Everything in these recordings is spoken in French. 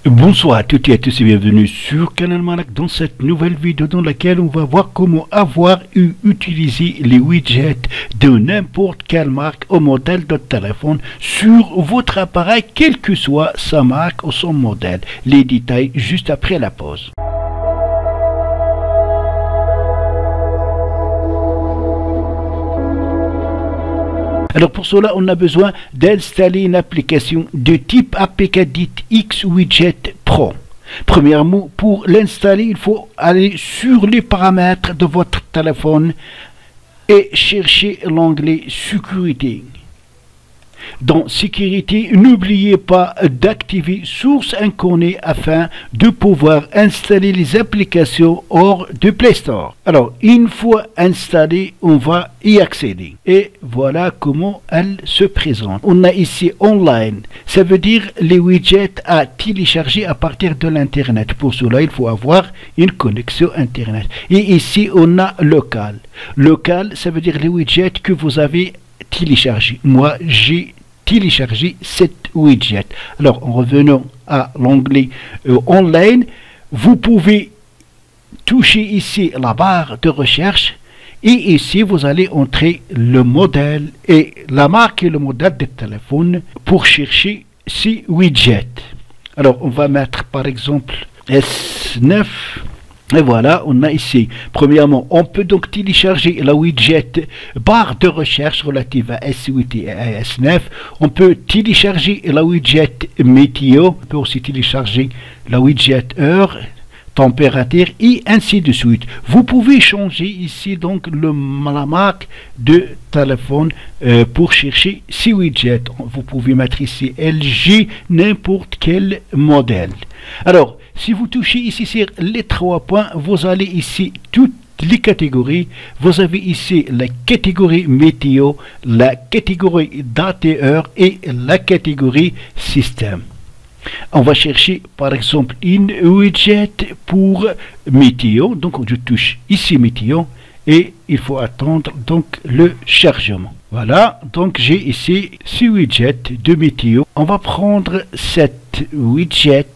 Bonsoir à toutes et à tous et bienvenue sur Canal Malak dans cette nouvelle vidéo dans laquelle on va voir comment avoir et utiliser les widgets de n'importe quelle marque ou modèle de téléphone sur votre appareil, quelle que soit sa marque ou son modèle. Les détails juste après la pause. Alors pour cela, on a besoin d'installer une application de type APK dite Xwidget Pro. Premièrement, pour l'installer, il faut aller sur les paramètres de votre téléphone et chercher l'onglet Sécurité. Dans Sécurité, n'oubliez pas d'activer Source inconnue afin de pouvoir installer les applications hors de Play Store. Alors, une fois installée, on va y accéder. Et voilà comment elle se présente. On a ici Online. Ça veut dire les widgets à télécharger à partir de l'Internet. Pour cela, il faut avoir une connexion Internet. Et ici, on a Local. Local, ça veut dire les widgets que vous avez téléchargés. Moi, j'ai téléchargé cette widget. Alors, en revenant à l'onglet Online, vous pouvez toucher ici la barre de recherche et ici, vous allez entrer le modèle et la marque et le modèle de téléphone pour chercher ces widgets. Alors, on va mettre par exemple S9. Et voilà, on a ici, premièrement, on peut donc télécharger la widget barre de recherche relative à S8 et à S9. On peut télécharger la widget météo. On peut aussi télécharger la widget heure, température et ainsi de suite. Vous pouvez changer ici donc la marque de téléphone pour chercher ces widgets. Vous pouvez mettre ici LG, n'importe quel modèle. Alors, si vous touchez ici sur les 3 points, vous allez ici toutes les catégories. Vous avez ici la catégorie météo, la catégorie date et heure et la catégorie système. On va chercher par exemple une widget pour météo. Donc je touche ici météo et il faut attendre donc le chargement. Voilà, donc j'ai ici ce widget de météo. On va prendre cette widget.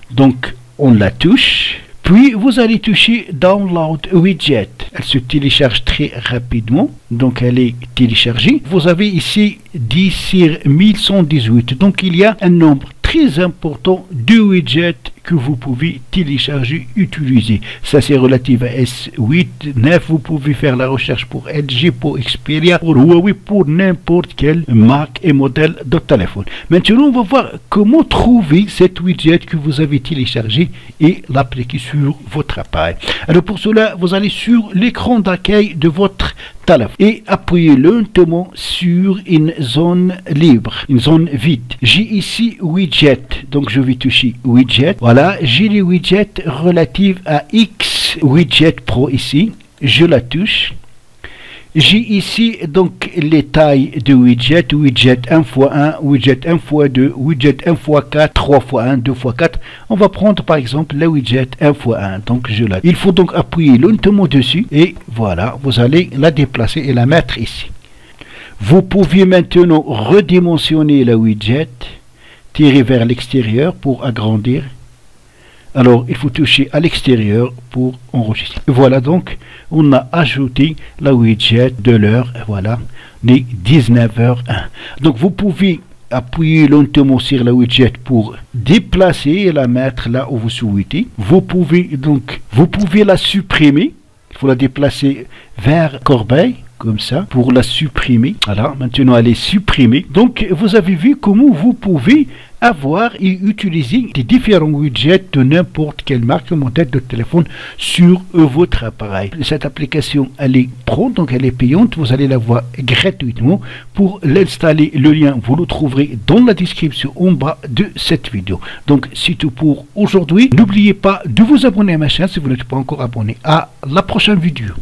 Donc, on la touche, puis vous allez toucher Download Widget. Elle se télécharge très rapidement, donc elle est téléchargée. Vous avez ici 10 sur 1118, donc il y a un nombre très important de widgets que vous pouvez télécharger, utiliser. Ça c'est relatif à S8, 9, vous pouvez faire la recherche pour LG, pour Xperia, pour Huawei, pour n'importe quelle marque et modèle de téléphone. Maintenant, on va voir comment trouver cette widget que vous avez téléchargé et l'appliquer sur votre appareil. Alors pour cela, vous allez sur l'écran d'accueil de votre téléphone et appuyez lentement sur une zone libre, une zone vide. J'ai ici widget, donc je vais toucher widget. Voilà, j'ai les widgets relatifs à Xwidget Pro ici. Je la touche. J'ai ici donc les tailles de widget, widget 1x1, widget 1x2, widget 1x4, 3x1, 2x4. On va prendre par exemple la widget 1x1. Donc je la. Il faut donc appuyer lentement dessus et voilà, vous allez la déplacer et la mettre ici. Vous pouvez maintenant redimensionner la widget, tirer vers l'extérieur pour agrandir. Alors, il faut toucher à l'extérieur pour enregistrer. Voilà donc, on a ajouté la widget de l'heure, voilà, les 19h01. Donc, vous pouvez appuyer lentement sur la widget pour déplacer et la mettre là où vous souhaitez. Vous pouvez la supprimer. Il faut la déplacer vers corbeille. Comme ça, pour la supprimer. Voilà, maintenant elle est supprimée. Donc, vous avez vu comment vous pouvez avoir et utiliser des différents widgets de n'importe quelle marque ou modèle de téléphone sur votre appareil. Cette application, elle est pro, donc elle est payante. Vous allez la voir gratuitement. Pour l'installer, le lien, vous le trouverez dans la description en bas de cette vidéo. Donc, c'est tout pour aujourd'hui. N'oubliez pas de vous abonner à ma chaîne si vous n'êtes pas encore abonné. À la prochaine vidéo.